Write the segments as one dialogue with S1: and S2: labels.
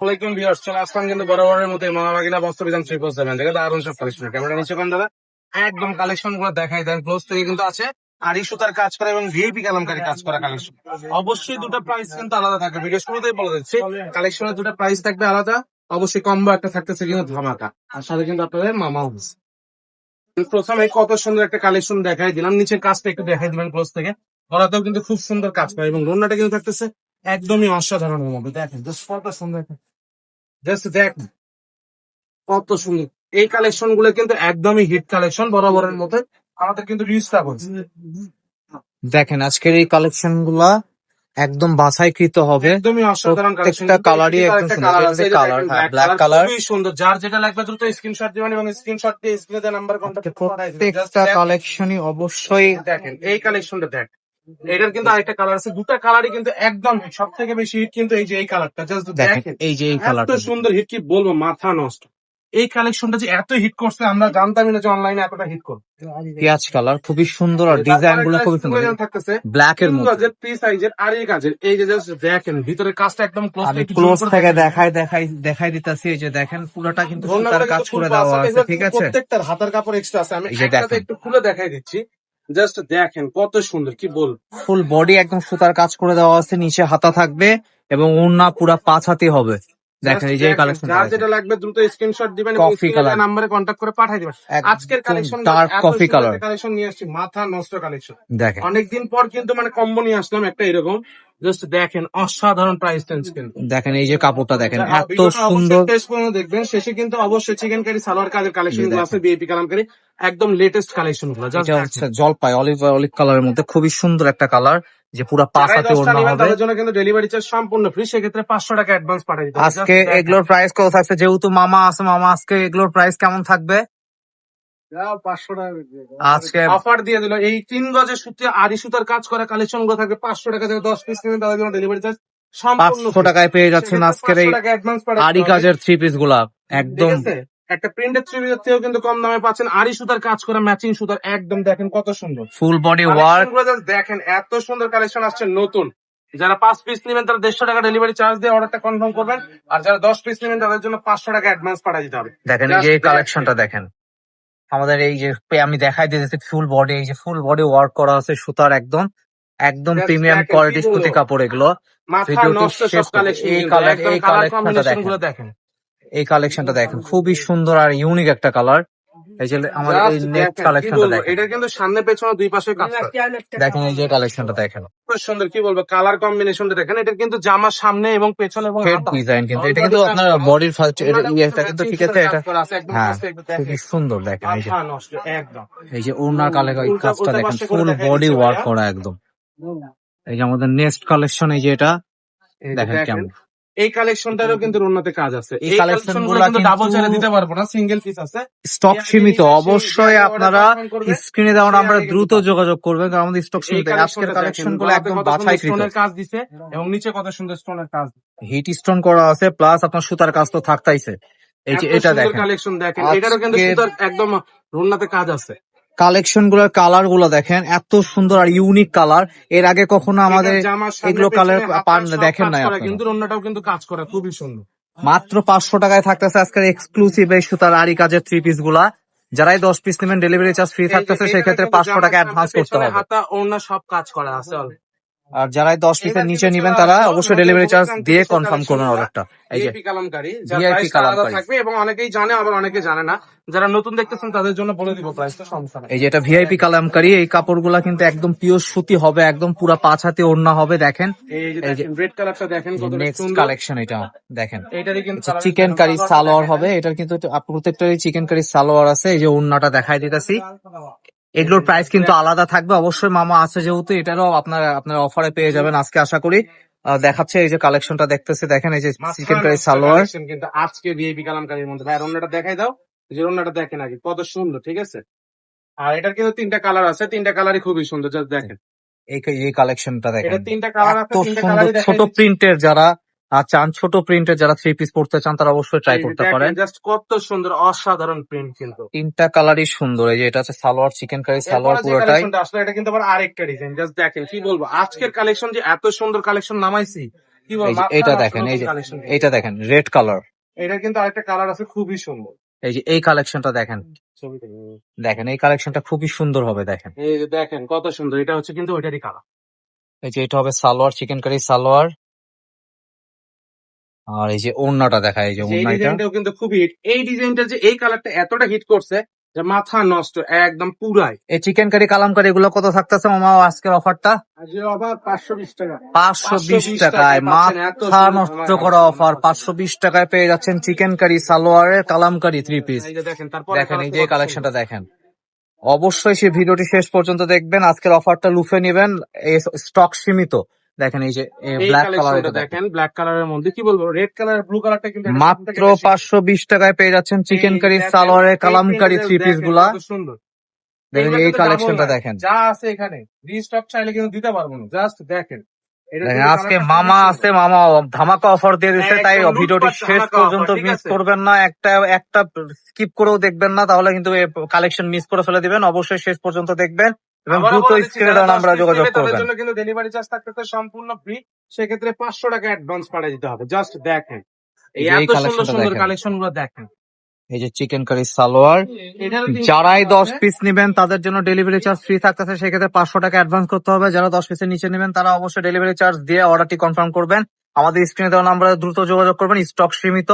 S1: আসসালামাইকুম ভিউয়ার্স, চলে আসলাম কিন্তু বরাবরের মতো মামা বাগিনা বস্ত্র বিধান 347 থেকে দারুণ সব কালেকশন। ক্যামেরা নিচে কোন দাদা একদম কালেকশন গুলো দেখাই দেন ক্লোজ থেকে কিন্তু আছে আড়ি সুতার কাজ করা এবং ভিআইপি কালামকারী কাজ করা কালেকশন। অবশ্যই দুটো প্রাইস কিন্তু আলাদা থাকবে, ভিডিও শুরুতেই বলে দিচ্ছি কালেকশনের দুটো প্রাইস থাকবে আলাদা। অবশ্যই কম্বো একটা থাকতেছে কিন্তু ধামাকা, আর সাথে কিন্তু আপনাদের মামা হাউস। প্রথমে কত সুন্দর একটা কালেকশন দেখাই দিলাম, নিচের কাজটা একটু দেখাই দিবেন ক্লোজ থেকে। গলাতেও কিন্তু খুব সুন্দর কাজ করে এবং রোনাটা কিন্তু থাকতেছে একদমই অসাধারণের মধ্যে। দেখেন জাস্ট কত সুন্দর, জাস্ট দেখ কত সুন্দর। এই কালেকশন গুলো কিন্তু একদমই হিট কালেকশন বরাবরের মতো, আমাদের কিন্তু রিস্টা করছে।
S2: দেখেন আজকের এই কালেকশন গুলা একদম বাছাইকৃত হবে,
S1: একদমই অসাধারণ কালেকশন।
S2: প্রত্যেকটা কালারই একদম সুন্দর। কালার ব্ল্যাক কালার,
S1: খুবই সুন্দর। যার যেটা লাগবে দ্রুত স্ক্রিনশট দিবেন এবং স্ক্রিনশট দিয়ে স্ক্রিনে দেওয়া নাম্বার কন্টাক্ট করে
S2: প্রত্যেকটা কালেকশনই অবশ্যই
S1: দেখেন। এই কালেকশনটা দেখ, এটার কিন্তু আরেকটা কালার আছে, দুটা কালারই কিন্তু একদম সব থেকে বেশি হিট কিন্তু এই যে এই কালারটা। জাস্ট
S2: দেখেন
S1: দেখেন
S2: এই যে এই
S1: এত
S2: কালারটা
S1: সুন্দর হিট, কি বলবো, মাথা নষ্ট। এই কালেকশনটা যে এত হিট করছে আমরা জানতামই না যে অনলাইনে এতটা হিট করবে।
S2: পেঁয়াজ কালার খুবই সুন্দর আর ডিজাইন গুলো খুবই সুন্দর,
S1: থাকতেছে
S2: ব্ল্যাক এর মধ্যে
S1: কাজের ফ্রি সাইজের আর এই কাজের। এই যে জাস্ট দেখেন ভিতরের কাজটা একদম ক্লোজ
S2: আমি ক্লোজ থেকে দেখাই দিতেছি। এই যে দেখেন পুরোটা কিন্তু সুতার কাজ করে দেওয়া আছে, ঠিক আছে।
S1: প্রত্যেকটার হাতার কাপড় এক্সট্রা আছে, আমি
S2: এই যে
S1: একটাতে
S2: দেখেন
S1: একটু খুলে দেখাই দিচ্ছি। জাস্ট দেখেন কত সুন্দর, কি বলবো।
S2: ফুল বডি একদম সুতার কাজ করে দেওয়া আছে, নিচে হাতা থাকবে এবং ওড়না পুরা 5 হাতি হবে। দেখেন এই যে কালেকশন,
S1: যার যেটা লাগবে দ্রুত স্ক্রিনশট দিবেন এবং
S2: কফি কালার
S1: নাম্বারে কন্টাক্ট করে পাঠিয়ে দিবেন। আজকের collection
S2: dark coffee colour
S1: collection নিয়ে আসছি, মাথা নষ্ট কালেকশন।
S2: দেখেন
S1: অনেকদিন পর কিন্তু মানে কম্বো নিয়ে আসলাম একটা এরকম। জাস্ট দেখেন অসাধারণ প্রাইস রেঞ্জ কিন্তু।
S2: দেখেন এই যে কাপড়টা দেখেন এত
S1: ভিডিওটা
S2: সুন্দর।
S1: অবশ্যই টেস্ট করে দেখবেন, শেষে কিন্তু অবশ্যই চিকেন কারি সালোয়ার কাজের কালেকশন গুলো আছে, বিএপি কালামকারী একদম লেটেস্ট কালেকশন গুলো।
S2: এটা হচ্ছে জলপাই অলিভ কালারের মধ্যে খুবই সুন্দর একটা কালার, যে পুরো 5 হাতে ওড়না হবে।
S1: তাদের জন্য কিন্তু ডেলিভারি চার্জ সম্পূর্ণ ফ্রি, সেক্ষেত্রে 500 টাকা অ্যাডভান্স পাঠিয়ে দিতে হবে।
S2: আজকে এগুলোর প্রাইস কত থাকছে? যেহেতু মামা আছে, মামা আজকে এগুলোর প্রাইস কেমন থাকবে?
S1: 500 টাকা
S2: আজকে
S1: অফার দিয়ে দিল। এই 3 গজের সুতি আড়ি সুতার কাজ করা কালেকশন গুলো থাকবে 500 টাকা থেকে 10 পিস কিনে তাদের জন্য ডেলিভারি চার্জ সম্পূর্ণ
S2: 500 টাকায় পেয়ে যাচ্ছেন আজকের এই আড়ি কাজের 3 পিস গুলা একদম।
S1: একটা প্রিন্টেড থ্রি পিসের থেকেও কিন্তু কম দামে পাচ্ছেন আড়ি সুতার কাজ করা ম্যাচিং সুতার একদম। দেখেন কত সুন্দর
S2: ফুল বডি ওয়ার্ক,
S1: দেখেন এত সুন্দর কালেকশন আসছে নতুন। যারা 5 পিস নেবেন তারা 150 টাকা ডেলিভারি চার্জ দিয়ে অর্ডারটা কনফার্ম করবেন, আর যারা 10 পিস নেবেন তাদের জন্য 500 টাকা অ্যাডভান্স পাঠিয়ে দিতে হবে।
S2: দেখেন এই যে কালেকশনটা দেখেন আমাদের এই যে আমি দেখাই দিতেছি ফুল বডি, এই যে ফুল বডি ওয়ার্ক করা আছে সুতার একদম একদম প্রিমিয়াম কোয়ালিটি সুতি কাপড় এগুলো। এই কালেকশনটা দেখেন খুবই সুন্দর আর ইউনিক একটা কালার। এই যে আমাদের এই নেক্সট কালেকশনটা দেখেন,
S1: এটা কিন্তু সামনে পেছনে দুই পাশে কাজ করা।
S2: দেখেন এই যে কালেকশনটা দেখেন
S1: খুব সুন্দর, কি বলবো, কালার কম্বিনেশনটা দেখেন। এটা কিন্তু জামার সামনে এবং পেছনে এবং
S2: হেড ডিজাইন, কিন্তু এটা কিন্তু আপনার বডির ফার্স্ট এটা কিন্তু ঠিক আছে। এটা হ্যাঁ খুবই সুন্দর। দেখেন এই যে
S1: একদম
S2: এই যে ওড়নার কাজটা দেখেন ফুল বডি ওয়ার্ক করা একদম। এই যে আমাদের নেক্সট কালেকশন, এই যে এটা দেখেন কেমন।
S1: এই কালেকশনটারও কিন্তু উন্নতি কাজ আছে।
S2: এই কালেকশন গুলো কিন্তু
S1: ডাবল চাইলে দিতে পারবো না, সিঙ্গেল পিস আছে,
S2: স্টক সীমিত। অবশ্যই আপনারা স্ক্রিনে দেওয়া নাম্বারে দ্রুত যোগাযোগ করবেন, কারণ আমাদের স্টক সীমিত। আজকের কালেকশন গুলো একদম বাছাইকৃত।
S1: স্টোনের কাজ দিছে এবং নিচে কত সুন্দর স্টোনের কাজ,
S2: হিট স্টোন করা আছে, প্লাস আপনার সুতার কাজ তো থাকতাইছে। এই যে এটা দেখেন
S1: কালেকশন দেখেন, এটারও কিন্তু সুতার একদম রুন্নাতে কাজ আছে।
S2: কালেকশন গুলোর কালার গুলো দেখেন এত সুন্দর আর ইউনিক কালার। এর আগে কখনো আমাদের এগুলো কালার দেখেন নাই আপনারা।
S1: কিন্তু রুন্নাটাও কিন্তু কাজ করে খুবই সুন্দর।
S2: মাত্র 500 টাকায় থাকতেছে আজকের এক্সক্লুসিভ এই সুতার আড়ি কাজের 3 পিস গুলা। যারাই 10 পিস নেবেন ডেলিভারি চার্জ ফ্রি থাকতেছে, সেক্ষেত্রে 500 টাকা অ্যাডভান্স করতে হবে।
S1: হাতা ওড়না সব কাজ করা আছে।
S2: আর যারাই 10 পিসের নিচে নেবেন তারা অবশ্যই ডেলিভারি চার্জ দিয়ে কনফার্ম করবেন অর্ডারটা। এই যে
S1: কালামকারী
S2: ভিআইপি কালামকারী
S1: থাকবে এবং অনেকেই জানে আবার অনেকে জানে না। যারা নতুন দেখতেছেন তাদের জন্য বলে দিব প্রাইসটা, সমস্যা নাই।
S2: এই যে এটা ভিআইপি কালামকারী, এই কাপড়গুলা কিন্তু একদম পিওর সুতি হবে, একদম পুরা 5 হাতে ওড়না হবে। দেখেন
S1: এই যে রেড কালারটা দেখেন কত
S2: নেক্সট
S1: সুন্দর
S2: কালেকশন। এটা দেখেন
S1: এটারই কিন্তু
S2: চিকেন কারি সালোয়ার হবে। এটার কিন্তু প্রত্যেকটারই চিকেন কারি সালোয়ার আছে। এই যে ওড়নাটা দেখাই দিতেছি। এগুলোর প্রাইস কিন্তু আলাদা থাকবে। অবশ্যই মামা আছে যেহেতু এটারও আপনার অফারে পেয়ে যাবেন আজকে আশা করি। দেখাচ্ছে এই যে কালেকশনটা দেখতেছি, দেখেন এই যে চিকেন কারি সালোয়ার
S1: কিন্তু আজকে ভিআইপি কালামকারীর মধ্যে। ভাই ওড়নাটা দেখাই দাও, যে ওড়নাটা দেখেন আগে কত সুন্দর, ঠিক আছে। আর এটার কিন্তু 3টা কালার আছে, 3টা কালারই খুবই সুন্দর। জাস্ট দেখেন
S2: এই কালেকশনটা দেখেন,
S1: এটা 3টা কালার আছে, 3টা
S2: সুন্দর।
S1: কালারই
S2: ছোট প্রিন্টের যারা চান, ছোট প্রিন্টের যারা 3 পিস পড়তে চান তারা অবশ্যই ট্রাই করতে পারেন।
S1: জাস্ট কত সুন্দর, অসাধারণ প্রিন্ট কিন্তু
S2: 3টা কালারই সুন্দর। এই যে এটা হচ্ছে সালোয়ার, চিকেন কারি সালোয়ার পুরোটাই।
S1: আসলে এটা কিন্তু আবার আরেকটা ডিজাইন। জাস্ট দেখেন, কি বলবো, আজকের কালেকশন যে এত সুন্দর কালেকশন নামাইছি, কি বল,
S2: এই যে
S1: মাথা
S2: এটা
S1: নষ্ট
S2: দেখেন, এই যে
S1: কালেকশন।
S2: এটা দেখেন রেড কালার।
S1: এটা কিন্তু আরেকটা কালার আছে খুবই সুন্দর।
S2: এই যে এই কালেকশনটা দেখেন,
S1: ছবিতে
S2: দেখেন এই কালেকশনটা খুবই সুন্দর হবে দেখেন।
S1: এই যে দেখেন কত সুন্দর, এটা হচ্ছে কিন্তু ওইটারই কালার।
S2: এই যে এটা হবে সালোয়ার, চিকেন কারি সালোয়ার। আর এই যে ওড়নাটা দেখায়, এই যে
S1: এই
S2: ওড়না এটা।
S1: ডিজাইনটাও কিন্তু খুবই হিট। এই ডিজাইনটা যে এই কালারটা এতটা হিট করছে যে মাথা নষ্ট একদম পুরাই।
S2: এই চিকেন কারি কালামকারি এগুলো কত থাকতেছে মামা আজকের অফারটা?
S1: আজকে অবাক 520 টাকা।
S2: 520
S1: 520
S2: টাকায়
S1: পাচ্ছেন এত
S2: মাথা
S1: সুন্দর
S2: নষ্ট
S1: আমার
S2: করা
S1: কাছে।
S2: অফার। 520 টাকায় পেয়ে যাচ্ছেন চিকেন কারি সালোয়ারের কালামকারি 3 পিস।
S1: এই যে দেখেন, তারপর
S2: দেখেন এই যে কালেকশনটা দেখেন। অবশ্যই সেই ভিডিওটি শেষ পর্যন্ত দেখবেন, আজকের অফারটা লুফে নেবেন, স্টক সীমিত। দেখেন এই যে
S1: এই
S2: ব্ল্যাক কালার,
S1: কালেকশনটা
S2: এটা দেখেন
S1: দেখেন, ব্ল্যাক কালারের মধ্যে কি বলবো, রেড কালার ব্লু কালারটা কিন্তু এটা
S2: মাত্র 520 টাকায় পেয়ে যাচ্ছেন চিকেন কারি সালোয়ারের কালামকারি 3 পিস গুলা।
S1: সুন্দর।
S2: দেখেন
S1: এইগুলা
S2: এই
S1: কিন্তু
S2: কালেকশনটা
S1: double নাই।
S2: দেখেন।
S1: যা আছে এখানে রিস্টক চাইলে কিন্তু দিতে পারবো না, জাস্ট দেখেন। এটা
S2: দেখেন
S1: কিন্তু
S2: আজকে
S1: কালারটা
S2: মামা
S1: খুবই
S2: আছে,
S1: সুন্দর।
S2: মামা ধামাকা অফার দিয়ে দিচ্ছে, তাই
S1: একদম
S2: ভিডিওটি
S1: লুটপাট
S2: শেষ
S1: ধামাকা
S2: পর্যন্ত
S1: offer, ঠিক
S2: মিস
S1: আছে?
S2: করবেন না। একটা একটা স্কিপ করেও দেখবেন না, তাহলে কিন্তু কালেকশন মিস করে ফেলে দিবেন। অবশ্যই শেষ পর্যন্ত দেখবেন এবং
S1: আবারও
S2: দ্রুত
S1: বলে দিচ্ছি,
S2: স্ক্রিনে
S1: যারা
S2: দেওয়া
S1: 10
S2: নাম্বারে
S1: পিস
S2: যোগাযোগ
S1: নেবে তাদের
S2: করবেন।
S1: জন্য কিন্তু ডেলিভারি চার্জ থাকতে সম্পূর্ণ ফ্রি। সেক্ষেত্রে 500 টাকা অ্যাডভান্স পাঠিয়ে দিতে হবে। জাস্ট দেখেন
S2: এই
S1: এই
S2: যে এই
S1: এত সুন্দর
S2: কালেকশনটা
S1: সুন্দর
S2: দেখেন,
S1: কালেকশন গুলো দেখেন।
S2: এই যে চিকেন কারি সালোয়ার।
S1: এটারও কিন্তু
S2: যারাই
S1: কালার
S2: 10
S1: আছে।
S2: পিস নেবেন তাদের জন্য ডেলিভারি চার্জ ফ্রি থাকতেছে, সেক্ষেত্রে 500 টাকা অ্যাডভান্স করতে হবে। যারা 10 পিসের নিচে নেবেন তারা অবশ্যই ডেলিভারি চার্জ দিয়ে অর্ডারটি কনফার্ম করবেন। আমাদের স্ক্রিনে দেওয়া নাম্বারে দ্রুত যোগাযোগ করবেন, স্টক সীমিত।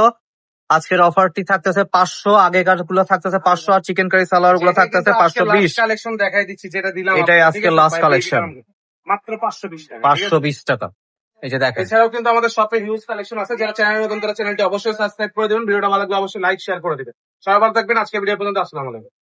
S2: আজকের অফারটি থাকতেছে 500, আগেকার গুলো থাকতেছে 500, আর চিকেন কারি সালোয়ার গুলো থাকতেছে 520।
S1: কালেকশন দেখাই দিচ্ছি যেটা দিলাম
S2: এটাই
S1: আপনাকে,
S2: আজকের
S1: ঠিক আছে?
S2: লাস্ট
S1: ভাই,
S2: কালেকশন,
S1: মাত্র 520 টাকা, ঠিক আছে?
S2: 520 টাকা। এই যে দেখেন
S1: এছাড়াও কিন্তু আমাদের শপে হিউজ কালেকশন আছে। যারা চ্যানেল নতুন, তারা চ্যানেলটি অবশ্যই সাবস্ক্রাইব করে দিবেন, ভিডিওটা ভালো লাগলে অবশ্যই লাইক শেয়ার করে দিবেন। সবাই ভালো থাকবেন, আজকে ভিডিও পর্যন্ত, আসসালামু আলাইকুম।